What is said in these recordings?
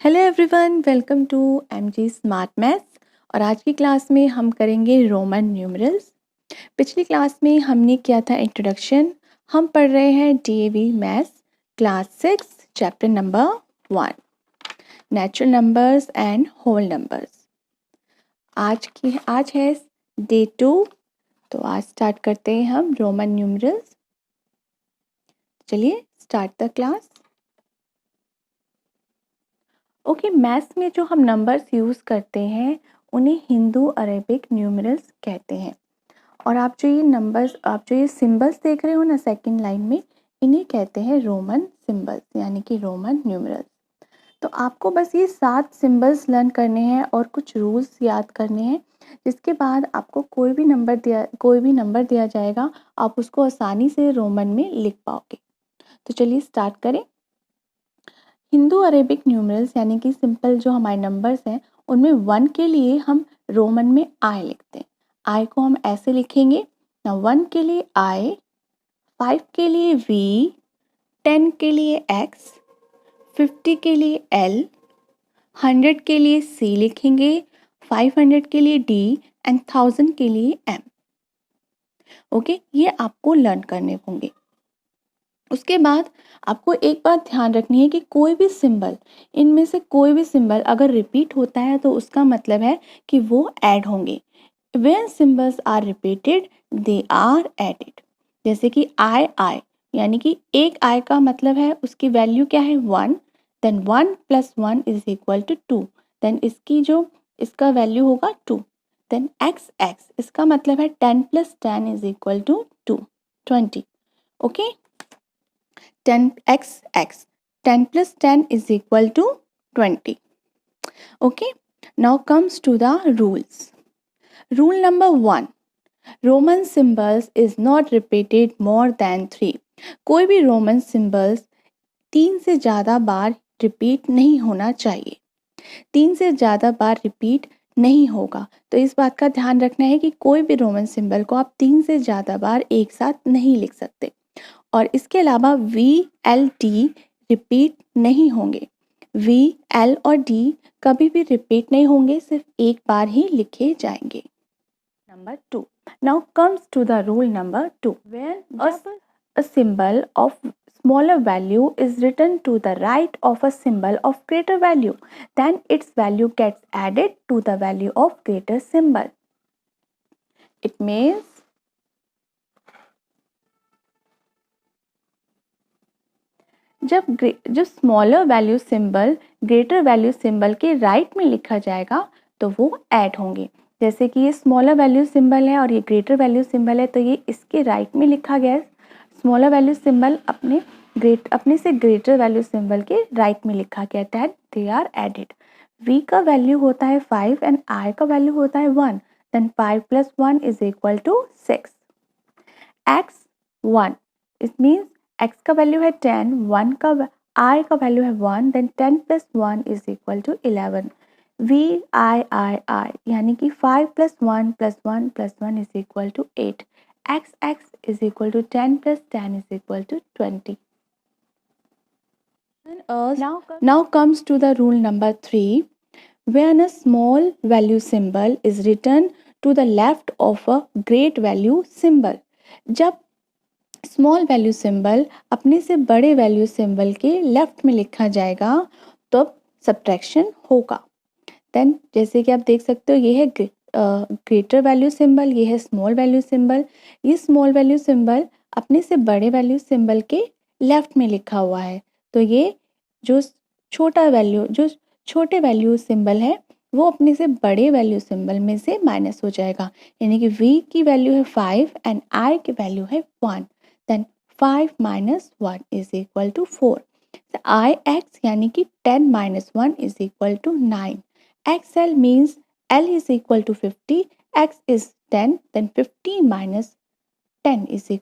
Hello everyone, welcome to MG smart maths. और आज की क्लास में हम करेंगे रोमन न्यूमरल्स। पिछली क्लास में हमने किया था इंट्रोडक्शन। हम पढ़ रहे हैं DAV maths class 6 chapter number 1 natural numbers and whole numbers. आज है डे 2। तो आज स्टार्ट करते हैं हम रोमन न्यूमरल्स। चलिए start the class. Okay, maths में जो हम नंबर्स यूज़ करते हैं उन्हें हिंदू अरेबिक न्यूमरल्स कहते हैं। और आप जो ये सिंबल्स देख रहे हो ना सेकंड लाइन में, इन्हें कहते हैं रोमन सिंबल्स यानी कि रोमन न्यूमरल्स। तो आपको बस ये 7 सिंबल्स लर्न करने हैं और कुछ रूल्स याद करने हैं, जिसके बाद आपको कोई भी नंबर दिया जाएगा, आप उसको आसानी से रोमन में लिख पाओगे। तो चलिए स्टार्ट करें। हिंदू अरेबिक न्यूमरल्स यानी कि सिंपल जो हमारे नंबर्स हैं उनमें 1 के लिए हम रोमन में आई लिखते हैं। आई को हम ऐसे लिखेंगे ना, 1 के लिए आई, 5 के लिए वी, 10 के लिए एक्स, 50 के लिए एल, 100 के लिए सी लिखेंगे, 500 के लिए डी एंड 1000 के लिए एम। ओके, ये आपको लर्न करने होंगे। उसके बाद आपको एक बात ध्यान रखनी है कि कोई भी सिंबल, इनमें से कोई भी सिंबल अगर रिपीट होता है तो उसका मतलब है कि वो ऐड होंगे। When symbols are repeated, they are added। जैसे कि आई यानी कि एक आई का मतलब है उसकी वैल्यू क्या है 1, देन 1 + 1 = 2, देन इसका वैल्यू होगा 2। देन एक्स इसका मतलब है 10 + 10 = 2, 20। Okay, 10x 10 + 10 = 20। Okay, now comes to the rules. Rule number 1, Roman symbols is not repeated more than 3। कोई भी रोमन सिंबल्स 3 से ज़्यादा बार रिपीट नहीं होना चाहिए। 3 से ज़्यादा बार रिपीट नहीं होगा, तो इस बात का ध्यान रखना है कि कोई भी रोमन सिंबल को आप 3 से ज़्यादा बार एक साथ नहीं लिख सकते। और इसके अलावा वी, एल, डी रिपीट नहीं होंगे। वी, एल और डी कभी भी रिपीट नहीं होंगे, सिर्फ एक बार ही लिखे जाएंगे। Number 2. Now comes to the rule number 2. When a symbol of smaller value is written to the right of a symbol of greater value, then its value gets added to the value of greater symbol. It means जब smaller value symbol greater value symbol के right में लिखा जाएगा तो वो add होंगे। जैसे कि ये स्मॉलर वैल्यू सिंबल है और ये ग्रेटर वैल्यू सिंबल है, तो ये इसके राइट में लिखा गया है। स्मॉलर वैल्यू सिंबल अपने से ग्रेटर वैल्यू सिंबल के राइट में लिखा गया, that they are added. V का वैल्यू होता है 5 एंड आई का वैल्यू होता है 1, then 5 + 1 = 6। X 1, it means x का वैल्यू है 10, 1 का I का वैल्यू है 1, देन 10 + 1 = 11। वी आई यानी कि 5 + 1 + 1 + 1 = 8। x = 10 + 10 = 20। Now comes to the rule number 3. When a small value symbol is written to the left of a great value symbol, जब small value symbol अपने से बड़े वैल्यू सिंबल के left में लिखा जाएगा तो सब्ट्रैक्शन होगा। देन जैसे कि आप देख सकते हो, ये है ग्रेटर वैल्यू सिंबल, ये है स्मॉल वैल्यू सिंबल। ये स्मॉल वैल्यू सिंबल अपने से बड़े वैल्यू सिंबल के लेफ्ट में लिखा हुआ है, तो ये जो छोटे वैल्यू सिंबल है वो अपने से बड़े वैल्यू सिंबल में से माइनस हो जाएगा। यानी कि v की वैल्यू है 5 एंड i की वैल्यू है 1, then 5 - 1 = 4। So ix यानी कि 10 - 1 = 9। xl means l = 50, x is 10, then 50 - 10 =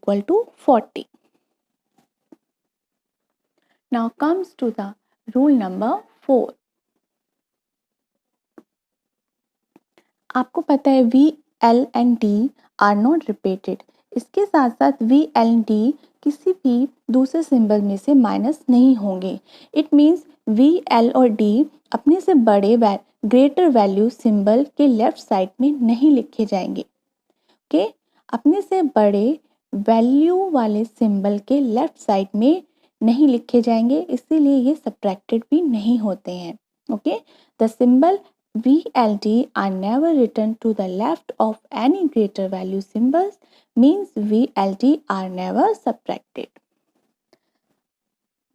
40। Now comes to the rule number 4. आपको पता है V, L and D are not repeated। इसके साथ साथ V, L, D किसी भी दूसरे सिंबल में से माइनस नहीं होंगे। इट मीन्स V, L और D अपने से बड़े ग्रेटर वैल्यू सिंबल के लेफ्ट साइड में नहीं लिखे जाएंगे। ओके, अपने से बड़े वैल्यू वाले सिंबल के लेफ्ट साइड में नहीं लिखे जाएंगे, इसीलिए ये सब्ट्रैक्टेड भी नहीं होते हैं। Okay, the symbol VLD are never written to the left of any greater value symbols, means VLD are never subtracted.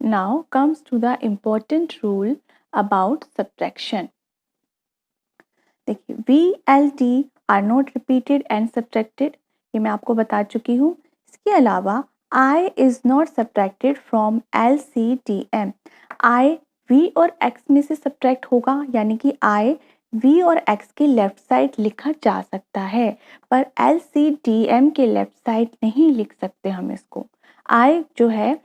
Now comes to the important rule about subtraction. देखिए, VLD are not repeated and subtracted, ये मैं आपको बता चुकी हूँ। इसके अलावा I is not subtracted from LCDM. I V और X में से सब्ट्रैक्ट होगा, यानी कि I V और X के लेफ्ट साइड लिखा जा सकता है, पर LCDM के लेफ्ट साइड नहीं लिख सकते हम इसको। I जो है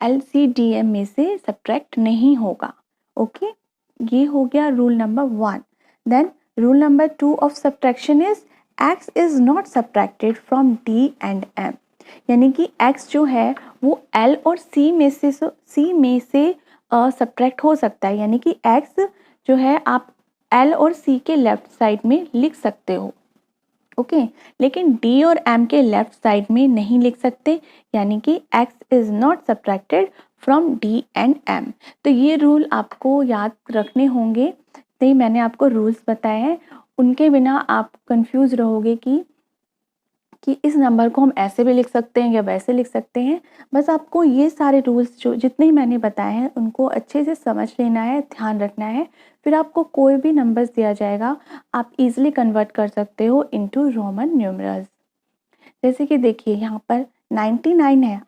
LCDM में से सब्ट्रैक्ट नहीं होगा। ओके, ये हो गया rule number 1। Then rule number 2 of subtraction is X is not subtracted from D and M, यानी कि X जो है वो L और C में से सब्ट्रैक्ट हो सकता है, यानी कि X जो है आप L और C के लेफ्ट साइड में लिख सकते हो। ओके, लेकिन D और M के लेफ्ट साइड में नहीं लिख सकते, यानी कि X is not subtracted from D and M। तो ये रूल आपको याद रखने होंगे। तो मैंने आपको रूल्स बताए हैं, उनके बिना आप कंफ्यूज रहोगे कि इस नंबर को हम ऐसे भी लिख सकते हैं या वैसे लिख सकते हैं। बस आपको ये सारे रूल्स जो जितने ही मैंने बताए हैं उनको अच्छे से समझ लेना है, ध्यान रखना है, फिर आपको कोई भी नंबर्स दिया जाएगा आप इजीली कन्वर्ट कर सकते हो इनटू रोमन न्यूमरल्स। जैसे कि देखिए यहाँ पर 99 है,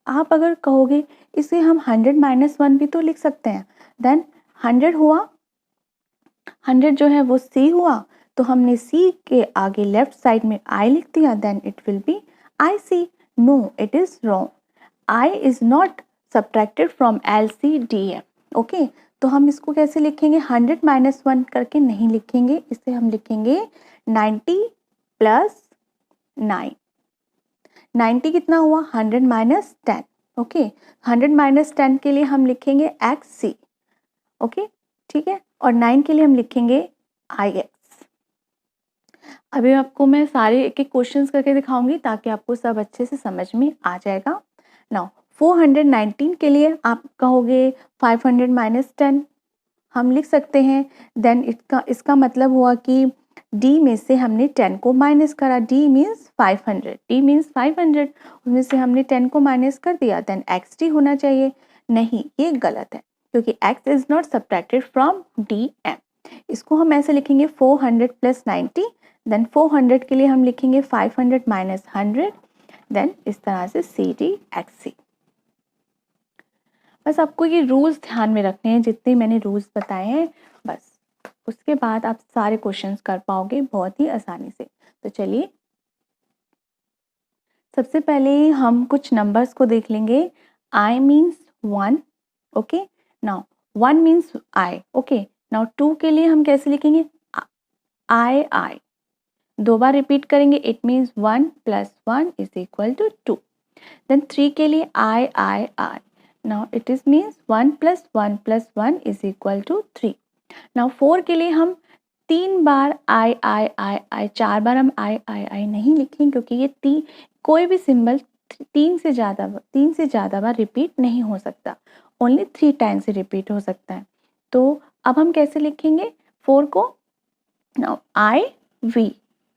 आप अगर कहोगे इसे हम 100 - 1 भी तो लिख सकते हैं। देन 100 हुआ, 100 जो है वो C हुआ, तो हमने C के आगे लेफ्ट साइड में I लिख दिया, then it will be IC। No, it is wrong. I is not subtracted from LCDM। Okay, तो हम इसको कैसे लिखेंगे? 100 - 1 करके नहीं लिखेंगे, इसे हम लिखेंगे 90 + 9। 90 कितना हुआ? 100 - 10। ओके, 100 - 10 के लिए हम लिखेंगे XC। ओके, ठीक है, और 9 के लिए हम लिखेंगे IX। अभी आपको मैं सारे एक एक क्वेश्चंस करके दिखाऊंगी ताकि आपको सब अच्छे से समझ में आ जाएगा। नाउ 419 के लिए आप कहोगे 500 - 10 हम लिख सकते हैं। देन इसका मतलब हुआ कि D में से हमने 10 को माइनस करा। D मीन्स 500, उसमें से हमने 10 को माइनस कर दिया, देन XD होना चाहिए। नहीं, ये गलत है क्योंकि X is not subtracted from DM। इसको हम ऐसे लिखेंगे 400 + 90। देन 400 के लिए हम लिखेंगे 500 - 100। देन इस तरह से CD XC। बस आपको ये रूल्स ध्यान में रखने हैं, जितने मैंने रूल्स बताए हैं, बस उसके बाद आप सारे क्वेश्चंस कर पाओगे बहुत ही आसानी से। तो चलिए सबसे पहले हम कुछ नंबर्स को देख लेंगे। I means 1। Okay, now 1 means I। Okay, now 2 के लिए हम कैसे लिखेंगे? I। दो बार रिपीट करेंगे, इट मीन्स 1 + 1 = 2। देन 3 के लिए I। Now it is means 1 + 1 + 1 = 3। Now 4 के लिए हम 3 बार I। 4 बार हम I नहीं लिखेंगे क्योंकि ये कोई भी सिंबल 3 से ज़्यादा बार रिपीट नहीं हो सकता, ओनली 3 टाइम्स से रिपीट हो सकता है। तो अब हम कैसे लिखेंगे 4 को? Now IV।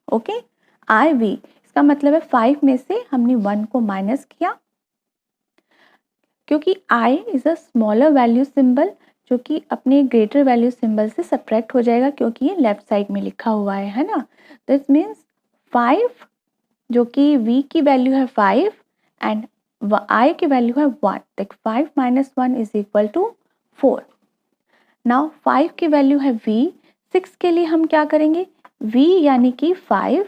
ओके, IV इसका मतलब है 5 में से हमने 1 को माइनस किया, क्योंकि I is a smaller value symbol जो कि अपने ग्रेटर वैल्यू सिंबल से सब्ट्रैक्ट हो जाएगा क्योंकि ये लेफ्ट साइड में लिखा हुआ है ना। दिस मीन्स 5 जो कि V की वैल्यू है 5 एंड I की वैल्यू है 1। देख 5 - 1 = 4। नाउ 5 की वैल्यू है V। 6 के लिए हम क्या करेंगे? V यानी कि 5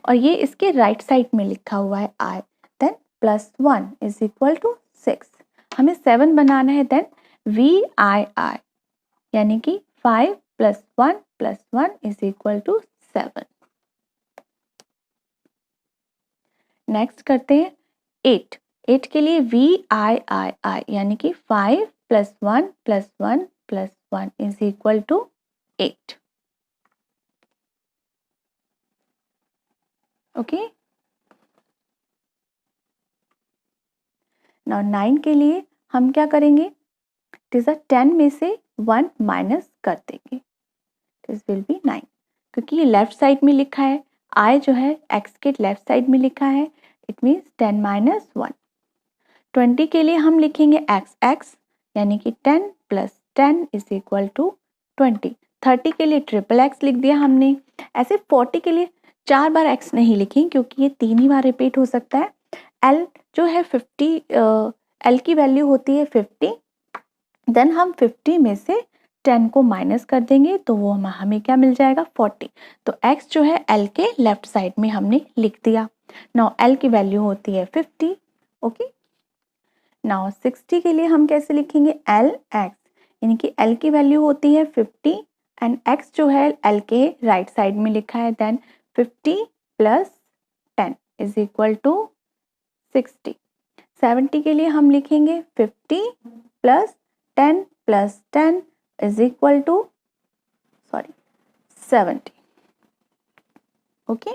और ये इसके राइट साइड में लिखा हुआ है I, देन +1 = 6। हमें 7 बनाना है, देन VII यानी कि 5 + 1 + 1 = 7। नेक्स्ट करते हैं 8। 8 के लिए VII यानी कि 5 + 1 + 1 + 1 is equal to 8। Okay, now 9 के लिए हम क्या करेंगे, दिस 10 में से 1 माइनस कर देंगे, दिस विल बी 9, क्योंकि ये लेफ्ट साइड में लिखा है, I जो है x के लेफ्ट साइड में लिखा है, इट मीन्स 10 - 1। 20 के लिए हम लिखेंगे x यानी कि 10 + 10 इज इक्वल टू 20। 30 के लिए ट्रिपल x लिख दिया हमने। ऐसे 40 के लिए 4 बार x नहीं लिखें क्योंकि ये 3 ही बार रिपीट हो सकता है। l जो है 50, l की वैल्यू होती है 50, देन हम 50 में से 10 को माइनस कर देंगे तो वो हमें क्या मिल जाएगा, 40। तो x जो है l के लेफ्ट साइड में हमने लिख दिया। नाउ l की वैल्यू होती है 50। ओके, नाउ 60 के लिए हम कैसे लिखेंगे, lx यानी कि l की वैल्यू होती है 50 एंड x जो है l के राइट साइड में लिखा है, देन 50 + 10 इज इक्वल टू 60। 70 के लिए हम लिखेंगे 50 + 10 + 10 is equal to 70। Okay,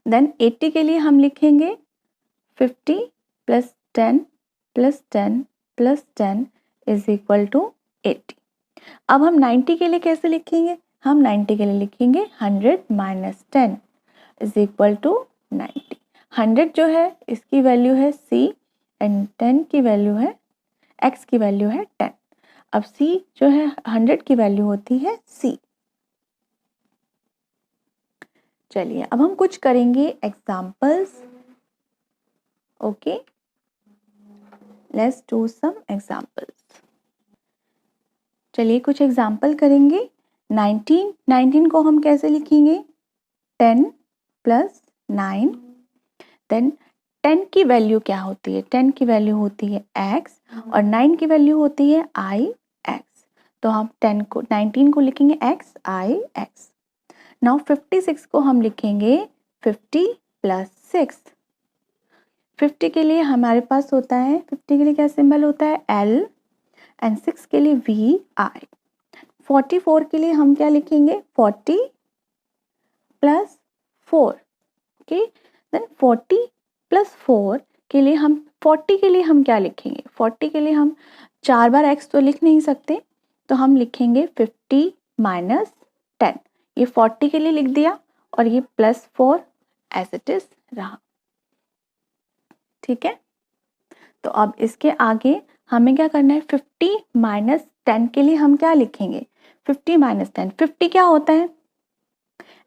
then 80 के लिए हम लिखेंगे 50 + 10 + 10 + 10 इज इक्वल टू 80। अब हम 90 के लिए कैसे लिखेंगे, हम 90 के लिए लिखेंगे 100 - 10 इज इक्वल टू 90। 100 जो है इसकी वैल्यू है c एंड 10 की वैल्यू है, x की वैल्यू है 10। अब c जो है 100 की वैल्यू होती है c। चलिए अब हम कुछ करेंगे examples. Okay, let's do some examples. चलिए कुछ एग्जाम्पल करेंगे। 19 को हम कैसे लिखेंगे, 10 + 9, देन 10 की वैल्यू क्या होती है, 10 की वैल्यू होती है x और 9 की वैल्यू होती है ix। तो हम 19 को लिखेंगे x i x। नाउ 56 को हम लिखेंगे 50 + 6। 50 के लिए हमारे पास होता है, 50 के लिए क्या सिंबल होता है, l एंड 6 के लिए vi। 44 के लिए हम क्या लिखेंगे, 40 + 4। ओके, देन 40 + 4 के लिए हम 40 के लिए हम क्या लिखेंगे, 40 के लिए हम 4 बार x तो लिख नहीं सकते, तो हम लिखेंगे 50 - 10। ये 40 के लिए लिख दिया और ये +4 एज इट इज रहा। ठीक है, तो अब इसके आगे हमें क्या करना है, 50 - 10 के लिए हम क्या लिखेंगे, 50 - 10। 50 क्या होता है,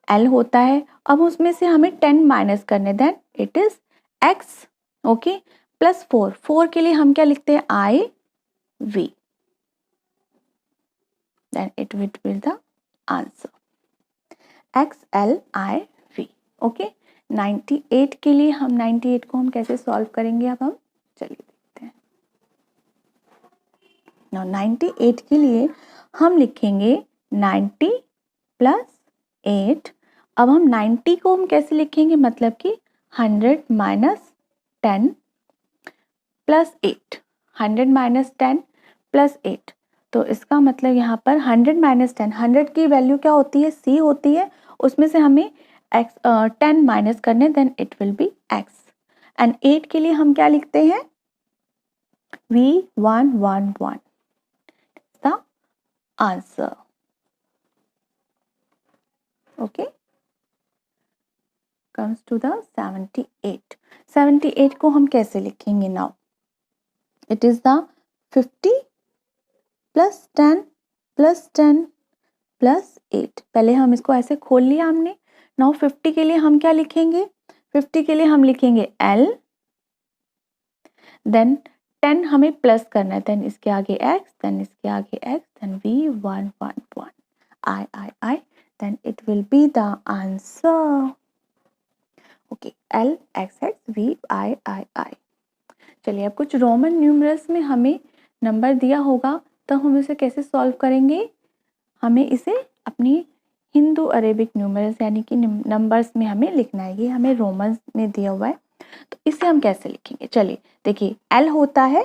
l होता है। अब उसमें से हमें 10 माइनस करने, then it is x। Okay, +4, 4 के लिए हम क्या लिखते हैं, i v, then it will be the answer x l i v। Okay, 98 के लिए हम 98 को हम कैसे सॉल्व करेंगे, अब हम चलिए देखते हैं। नाउ 98 के लिए हम लिखेंगे 90 + 8। अब हम 90 को हम कैसे लिखेंगे, मतलब कि 100 - 10 + 8, 100 - 10 + 8। तो इसका मतलब यहाँ पर 100 - 10, 100 की वैल्यू क्या होती है, c होती है, उसमें से हमें x 10 माइनस करने, then it will be x। And 8 के लिए हम क्या लिखते हैं, V111 the answer. Okay, comes to the 78। 78 को हम कैसे लिखेंगे, नाउ इट इज द 50 + 10 + 10 + 8। पहले हम इसको ऐसे खोल लिया हमने। नाउ 50 के लिए हम क्या लिखेंगे, 50 के लिए हम लिखेंगे l, देन 10 हमें प्लस करना है, देन इसके आगे x, देन इसके आगे x, then V111 I, then it will be the answer. Okay, l x x v I। चलिए अब कुछ रोमन न्यूमरल्स में हमें नंबर दिया होगा तो हम इसे कैसे सॉल्व करेंगे, हमें इसे अपनी हिंदू अरेबिक न्यूमरल्स यानी कि नंबर्स में हमें लिखना है। ये हमें रोमन्स में दिया हुआ है, तो इसे हम कैसे लिखेंगे? चलिए देखिए, एल होता है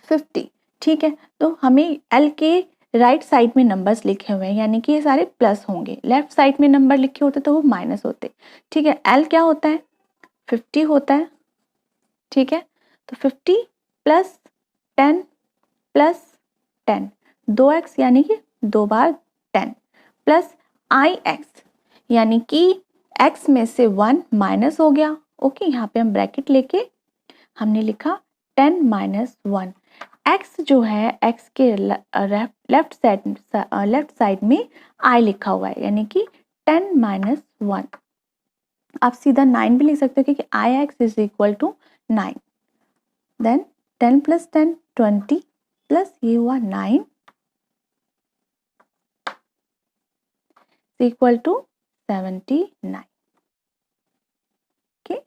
50, ठीक है, तो हमें एल के राइट साइड में नंबर्स लिखे हुए हैं, यानी कि ये सारे प्लस होंगे। लेफ्ट साइड में नंबर लिखे होते तो वो माइनस होते, ठीक है। एल क्या होता है? 50 होता है, ठीक है। तो 50 प्लस 10 प्लस 10, 2x यानी कि 2 बार 10 प्लस ix यानी कि x में से 1 माइनस हो गया। ओके, यहाँ पे हम ब्रैकेट लेके हमने लिखा 10 माइनस 1। x जो है, x के लेफ्ट साइड में i लिखा हुआ है, यानी कि 10 माइनस 1। आप सीधा 9 भी लिख सकते हो क्योंकि ix is equal to 9। Then 10 plus 10 20 plus ये हुआ 9 equal to 79। Okay,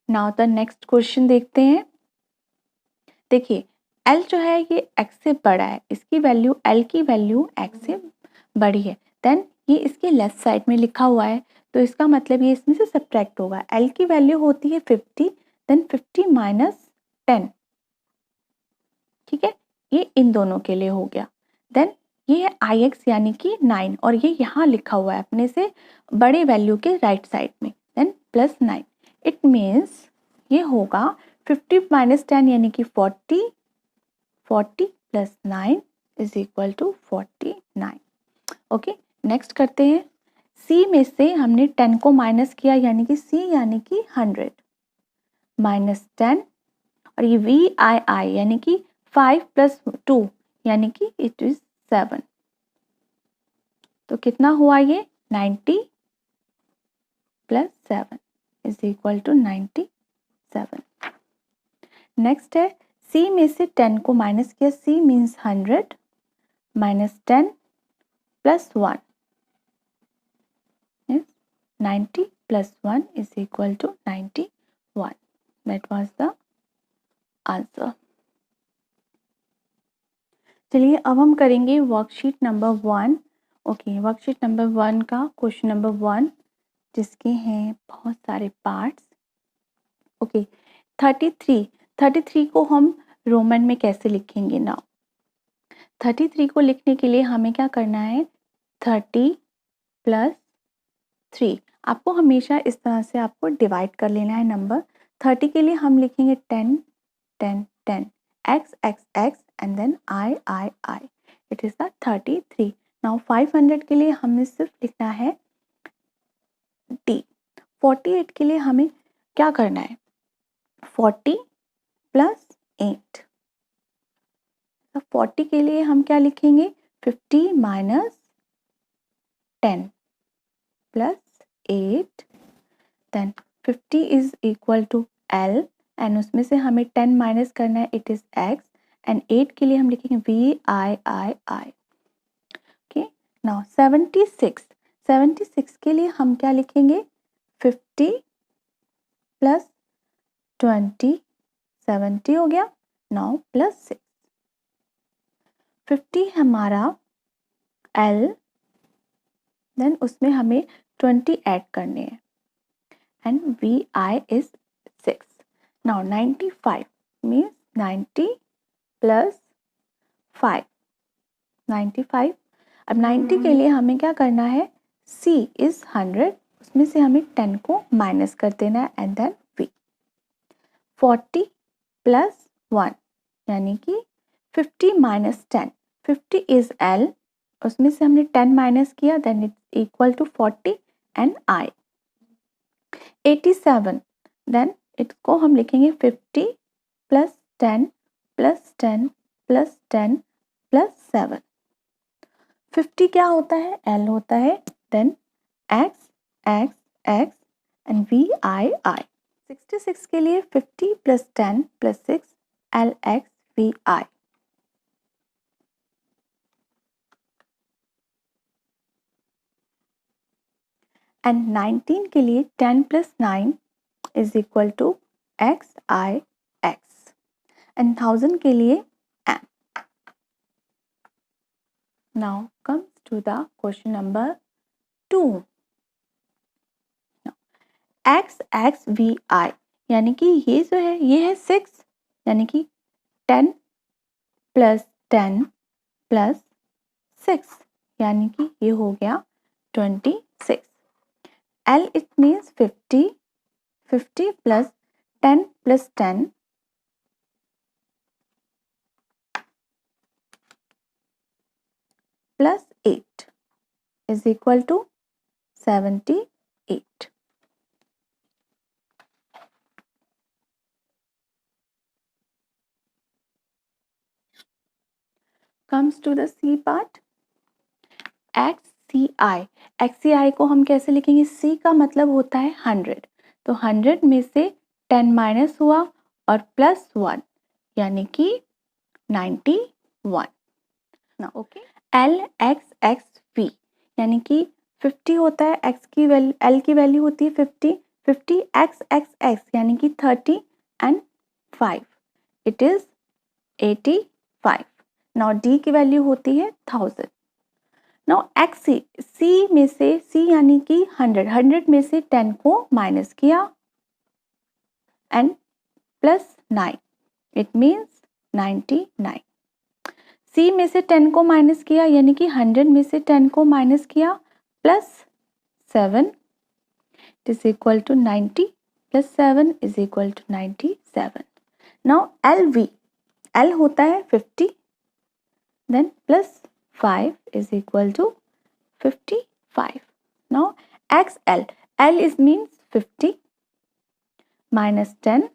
now the next question देखते हैं। देखिए, L जो है ये x से बड़ा है, इसकी वैल्यू L की वैल्यू x से बड़ी है। देन ये इसके लेफ्ट साइड में लिखा हुआ है, तो इसका मतलब ये इसमें से सब्ट्रैक्ट होगा। L की वैल्यू होती है 50, देन 50 माइनस 10, ठीक है, ये इन दोनों के लिए हो गया। देन ये है ix यानी कि 9, और ये यहाँ लिखा हुआ है अपने से बड़े वैल्यू के राइट साइड में, देन प्लस 9। इट मीन्स ये होगा 50 माइनस 10 यानी कि 40, 40 plus 9 is equal to 49। Okay, next करते हैं। C में से हमने 10 को माइनस किया, यानी कि C यानी कि 100 माइनस 10, और ये VII यानी कि 5 प्लस 2 यानी कि इट इज 7। तो कितना हुआ ये? 90 plus 7 is equal to 97। Next है, C में से 10 को माइनस किया, C means 100 minus 10 plus 1 is 90 plus 1 is equal to 91. That was the answer. चलिए अब हम करेंगे worksheet number 1। Okay, worksheet number 1 का क्वेश्चन नंबर 1, जिसके हैं बहुत सारे पार्ट्स। ओके, 33 को हम रोमन में कैसे लिखेंगे? नाउ 33 को लिखने के लिए हमें क्या करना है? 30 प्लस 3, आपको हमेशा इस तरह से आपको डिवाइड कर लेना है नंबर। 30 के लिए हम लिखेंगे 10 10 10, x x x and then I I I, it is the 33। नाउ 500 के लिए हमें सिर्फ लिखना है t। 48 के लिए हमें क्या करना है? 40 प्लस 8। 40 के लिए हम क्या लिखेंगे? 50 minus 10 plus 8, then 50 is equal to L, and उसमें से हमें 10 माइनस करना है, इट इज x, एंड 8 के लिए हम लिखेंगे VII। ओके, नाउ 76 के लिए हम क्या लिखेंगे? 50 प्लस 20, 70 हो गया। नाउ प्लस 6, 50 हमारा L, देन उसमें हमें 20 ऐड करने हैं, and VI is 6. Now 95 means 90 plus 5, 95। अब 90 के लिए हमें क्या करना है? C is 100, उसमें से हमें 10 को माइनस कर देना है, एंड देन V। 40 प्लस 1 यानी कि 50 माइनस 10, 50 इज L, उसमें से हमने 10 माइनस किया, then it's equal to 40 and I। 87, then इसको हम लिखेंगे 50 प्लस 10 प्लस 10 प्लस 10 प्लस 7। 50 क्या होता है? L होता है, then x x x and VII। 66 के लिए 50 plus 10 plus 6 LX VI। And 19 के लिए 10 plus 9 is equal to XI x and 1000 के लिए m. Now comes to the question number 2. x x v I यानी कि ये जो है ये है 6 यानी कि 10 प्लस 10 प्लस 6 यानी कि ये हो गया 26. L it means 50 plus 10 plus 10 plus 8 is equal to 78. Comes to the C part. XCI. XCI को हम कैसे लिखेंगे? C का मतलब होता है 100. तो 100 में से 10 माइनस हुआ और प्लस 1 यानी कि 91. ना ओके. LXXV यानी कि 50 होता है, x की वैल्यू L की वैल्यू होती है 50. 50XXX यानी कि 30 and 5 it is 85. Now D की वैल्यू होती है 1000. नाउ XC, C में से C यानी कि 100 में से 10 को माइनस किया and plus 9 it means 99. C में से 10 को माइनस किया यानी कि 100 में से 10 को माइनस किया plus 7 it is equal to 90 plus 7 is equal to 97. Now LV, L होता है 50 then plus 5 is equal to 55. Now XL, L is means 50 minus 10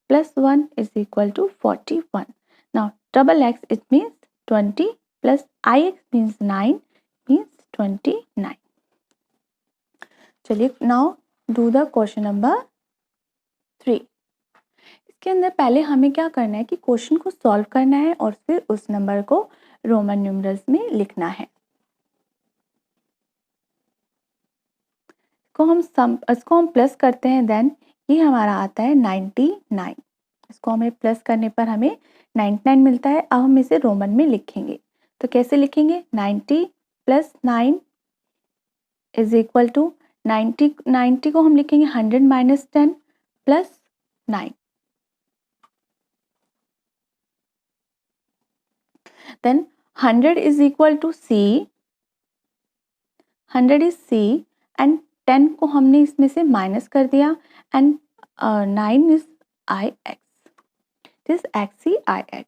plus 1 is equal to 41. Now double X it means 20 plus IX means 9 means 29. चलिए now do the question number 3. इसके अंदर पहले हमें क्या करना है कि क्वेश्चन को सॉल्व करना है और फिर उस नंबर को रोमन न्यूमरल्स में लिखना है. इसको हम प्लस करते हैं देन ये हमारा आता है 99. इसको हमें प्लस करने पर हमें 99 मिलता है. अब हम इसे रोमन में लिखेंगे तो कैसे लिखेंगे? 90 प्लस 9 इज इक्वल टू 90 को हम लिखेंगे 100 minus 10 plus 9. Then 100 is equal to C. 100 is C and 10 को हमने इसमें से माइनस कर दिया and 9 is IX. This XCIX.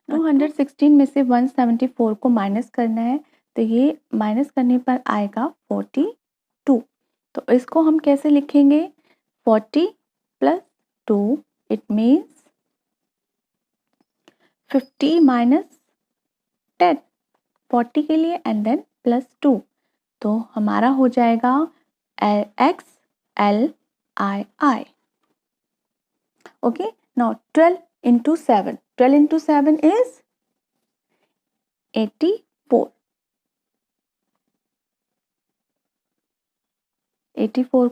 216 में से 174 को माइनस करना है तो ये माइनस करने पर आएगा 42. तो इसको हम कैसे लिखेंगे? 40 प्लस 2 इट मीन्स 50 माइनस 10 40 के लिए एंड देन प्लस 2 तो हमारा हो जाएगा XLII. Okay. Now 12 into 7. 12 into 7 is 84. 84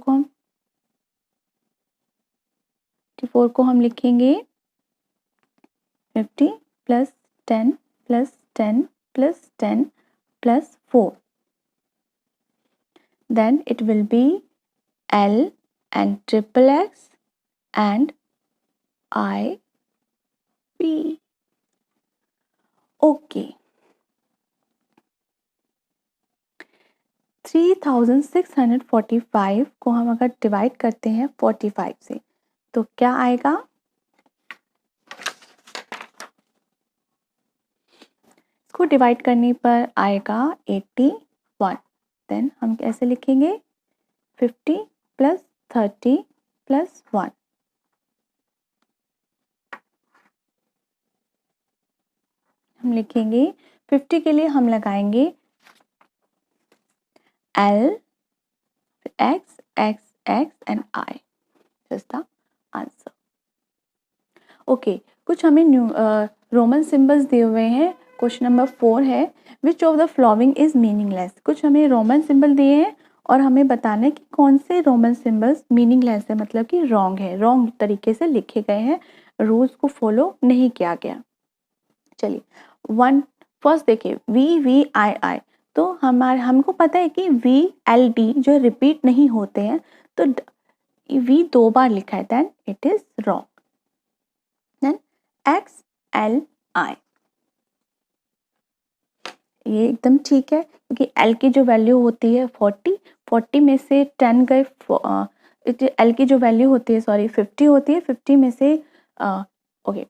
को हम लिखेंगे 50 plus 10 plus 10 plus 10 plus 4. Then it will be L and triple X and I P. Okay. 3645 को हम अगर डिवाइड करते हैं 45 से तो क्या आएगा? इसको डिवाइड करने पर आएगा 81. देन हम कैसे लिखेंगे? 50 प्लस 30 प्लस 1. हम लिखेंगे 50 के लिए हम लगाएंगे L, X, X, X and I. Just the answer. Okay. कुछ हमें रोमन सिंबल्स दिए हुए हैं. क्वेश्चन नंबर 4 है which of the following is meaningless. कुछ हमें रोमन सिंबल दिए हैं और हमें बताना है कि कौन से रोमन सिंबल्स मीनिंगलेस है, मतलब कि रॉन्ग है, रॉन्ग तरीके से लिखे गए हैं, रूल्स को फॉलो नहीं किया गया। चलिए फर्स्ट देखिए VVII, तो हमको पता है कि VLD जो रिपीट नहीं होते हैं, तो V 2 बार लिखा है, then it is wrong. Then XLI, ये एकदम ठीक है, क्योंकि L की जो वैल्यू होती है 40 में से 10 गए, L की जो वैल्यू होती है 50 होती है, 50 में से okay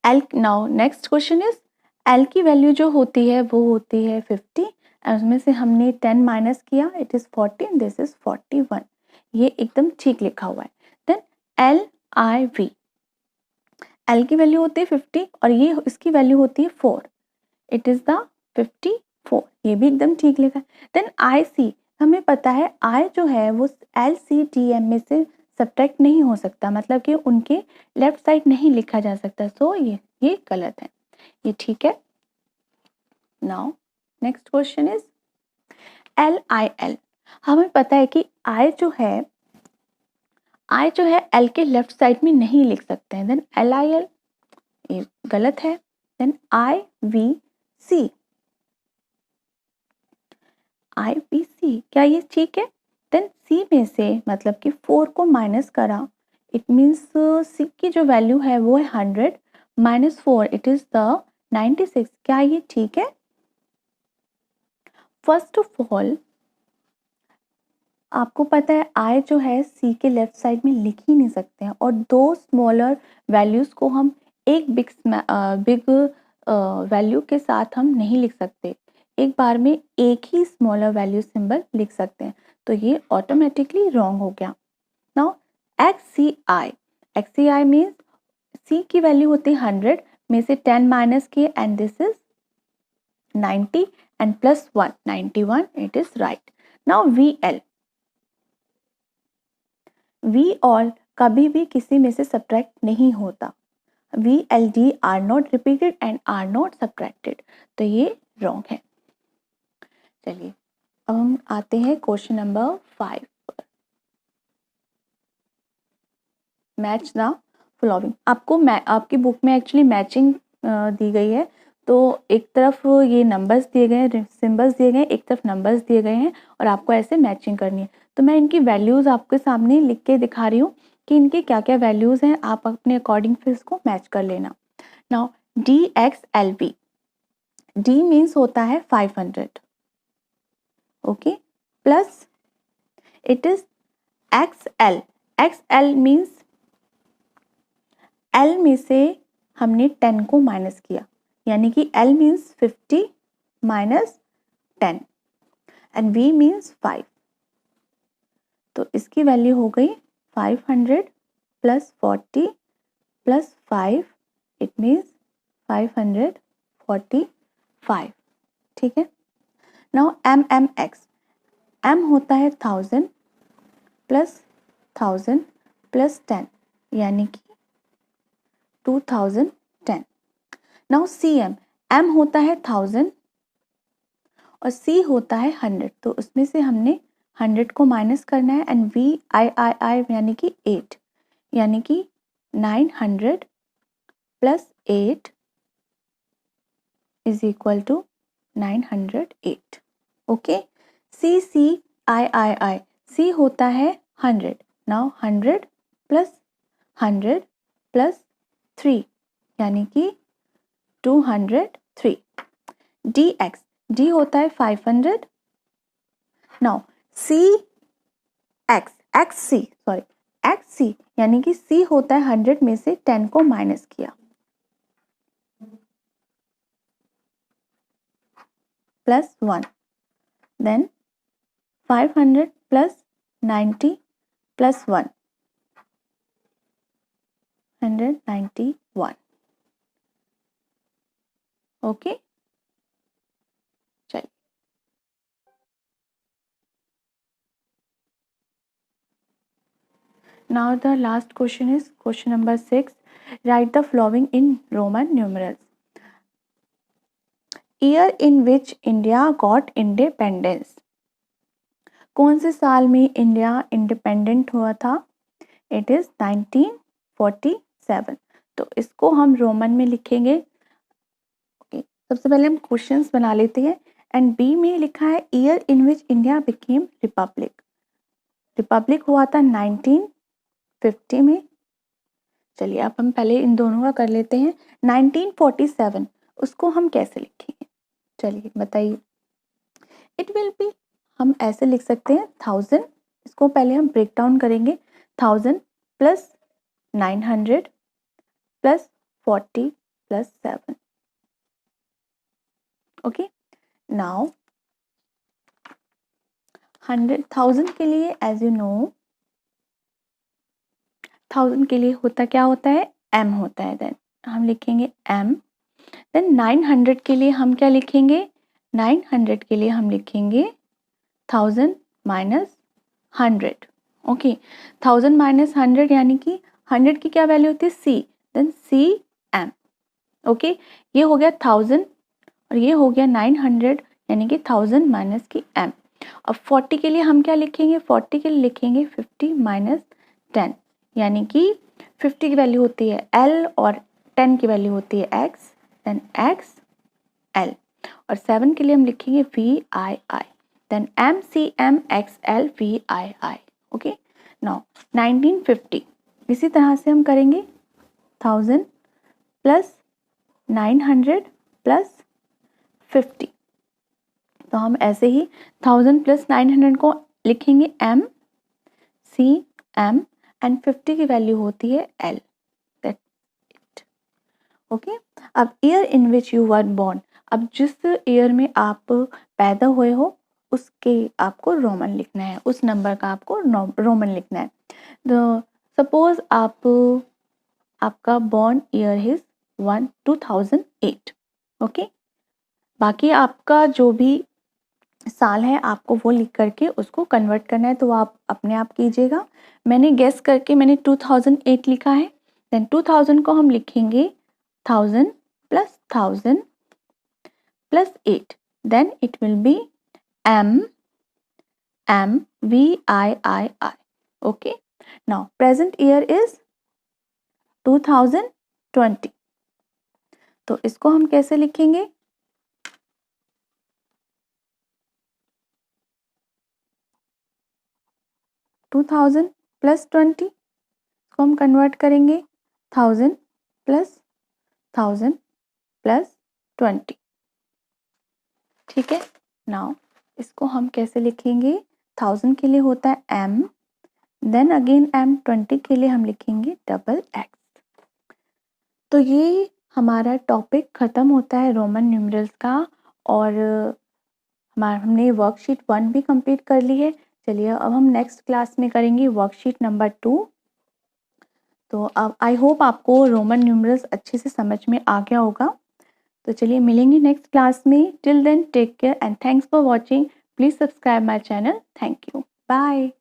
L। Now next question is L की वैल्यू जो होती है वो होती है 50, उसमें से हमने 10 माइनस किया, इट इज 40, दिस इज 41, ये एकदम ठीक लिखा हुआ है। देन LIV, L की वैल्यू होती है 50 और ये इसकी वैल्यू होती है 4, इट इज द 54, ये भी एकदम ठीक लिखा है। देन IC, हमें पता है I जो है वो LCTM में से सब्ट्रैक्ट नहीं हो सकता, मतलब कि उनके लेफ्ट साइड नहीं लिखा जा सकता, सो ये गलत है, ये ठीक है। Now next question is LIL, हमें पता है कि I जो है L के लेफ्ट साइड में नहीं लिख सकते हैं, देन LIL, ये गलत है। देन IVC, क्या ये ठीक है? देन C में से मतलब कि 4 को माइनस करा, इट मीन्स C की जो वैल्यू है वो है 100 माइनस 4, इट इज द 96, क्या ये ठीक है? फर्स्ट ऑफ ऑल आपको पता है I जो है C के लेफ्ट साइड में लिख ही नहीं सकते हैं, और दो स्मॉलर वैल्यूज को हम एक बिग वैल्यू के साथ हम नहीं लिख सकते, एक बार में एक ही स्मॉलर वैल्यू सिंबल लिख सकते हैं, तो ये ऑटोमेटिकली रॉन्ग हो गया। नाउ XCI मीन्स C की वैल्यू होती है 100 में से 10 माइनस किए, and this is 90 and plus 1 91, it is right. Now V all कभी भी किसी में से सब्ट्रैक्ट नहीं होता, VLD are not repeated and are not subtracted, तो ये रॉन्ग है। चलिए अब हम आते हैं क्वेश्चन नंबर 5 पर। मैच द फॉलोइंग, आपकी बुक में एक्चुअली मैचिंग दी गई है, तो एक तरफ ये नंबर्स दिए गए हैं, सिंबल्स दिए गए हैं, एक तरफ नंबर्स दिए गए हैं, और आपको ऐसे मैचिंग करनी है। तो मैं इनकी वैल्यूज़ आपके सामने लिख के दिखा रही हूँ कि इनके क्या क्या वैल्यूज़ हैं, आप अपने अकॉर्डिंग फिर इसको मैच कर लेना। नाउ DXLV, D मीन्स होता है 500, okay, plus it is XL means L में से हमने 10 को माइनस किया, यानी कि L means 50 minus 10 and V means 5, तो इसकी वैल्यू हो गई 500 प्लस 40 प्लस 5, इट मीन्स 545, ठीक है। नाउ MMX, M होता है 1000 प्लस 1000 प्लस 10, यानी कि 2010। नाउ CM, M होता है 1000 और C होता है 100, तो उसमें से हमने 100 को माइनस करना है, एंड VII यानी कि 8, यानी कि 900 plus 8 is equal to 908, okay. CCII, C होता है 100, नाउ 100 प्लस 3, यानी कि 203। DX, D होता है 500, नाउ XC यानी कि C होता है 100 में से 10 को माइनस किया, plus 1, then 500 plus 90 plus 1, 191, okay. चलिए now the last question is question number 6, write the following in Roman numerals. Year in which India got independence. कौन से साल में इंडिया इंडिपेंडेंट हुआ था? It is 1947। तो इसको हम रोमन में लिखेंगे। ओके, सबसे पहले हम क्वेश्चंस बना लेते हैं। एंड बी में लिखा है year in which India became Republic. Republic हुआ था 1950 में। चलिए अब हम पहले इन दोनों का कर लेते हैं। 1947 उसको हम कैसे लिखेंगे? चलिए बताइए। इट विल बी, हम ऐसे लिख सकते हैं 1000। इसको पहले हम ब्रेक डाउन करेंगे। 1000 plus 900 plus 40 plus 7। Okay, now 100,000 के लिए एज यू नो 1000 के लिए क्या होता है? m होता है। देन हम लिखेंगे m। देन 900 के लिए हम क्या लिखेंगे? 900 के लिए हम लिखेंगे 1000 माइनस 100। ओके, 1000 माइनस 100 यानी कि 100 की क्या वैल्यू होती है? c। Then c m। Okay, ये हो गया 1000 और ये हो गया 900 यानी कि 1000 माइनस की m। अब 40 के लिए हम क्या लिखेंगे? 40 के लिए लिखेंगे 50 माइनस 10 यानी कि 50 की वैल्यू होती है l और 10 की वैल्यू होती है x। देन x l और 7 के लिए हम लिखेंगे v i i। Then m c m x l v i i। Okay, now 1950 इसी तरह से हम करेंगे 1000 प्लस 900 प्लस 50। तो हम ऐसे ही 1000 प्लस 900 को लिखेंगे m c m एंड 50 की वैल्यू होती है l। That's it. ओके, अब year in which you were born, अब जिस ईयर में आप पैदा हुए हो उसके आपको रोमन लिखना है, उस नंबर का आपको रोमन लिखना है। सपोज आपका बॉर्न ईयर इज 2008। ओके, बाकी आपका जो भी साल है आपको वो लिख करके उसको कन्वर्ट करना है, तो आप अपने आप कीजिएगा। मैंने गेस करके मैंने 2008 लिखा है। देन 2000 को हम लिखेंगे 1000 plus 1000 plus 8। Then it will be m v i i i। Okay, now present year is 2020। तो इसको हम कैसे लिखेंगे? टू 2000 प्लस 20 इसको हम कन्वर्ट करेंगे 1000 प्लस 1000 प्लस 20। ठीक है, नाउ इसको हम कैसे लिखेंगे? 1000 के लिए होता है m, देन अगेन m, 20 के लिए हम लिखेंगे डबल x। तो ये हमारा टॉपिक ख़त्म होता है रोमन न्यूमरल्स का, और हमने वर्कशीट 1 भी कंप्लीट कर ली है। चलिए अब हम नेक्स्ट क्लास में करेंगे वर्कशीट नंबर 2। तो अब आई होप आपको रोमन न्यूमरल्स अच्छे से समझ में आ गया होगा। तो चलिए मिलेंगे नेक्स्ट क्लास में। Till then take care and thanks for watching. Please subscribe my channel. Thank you, bye.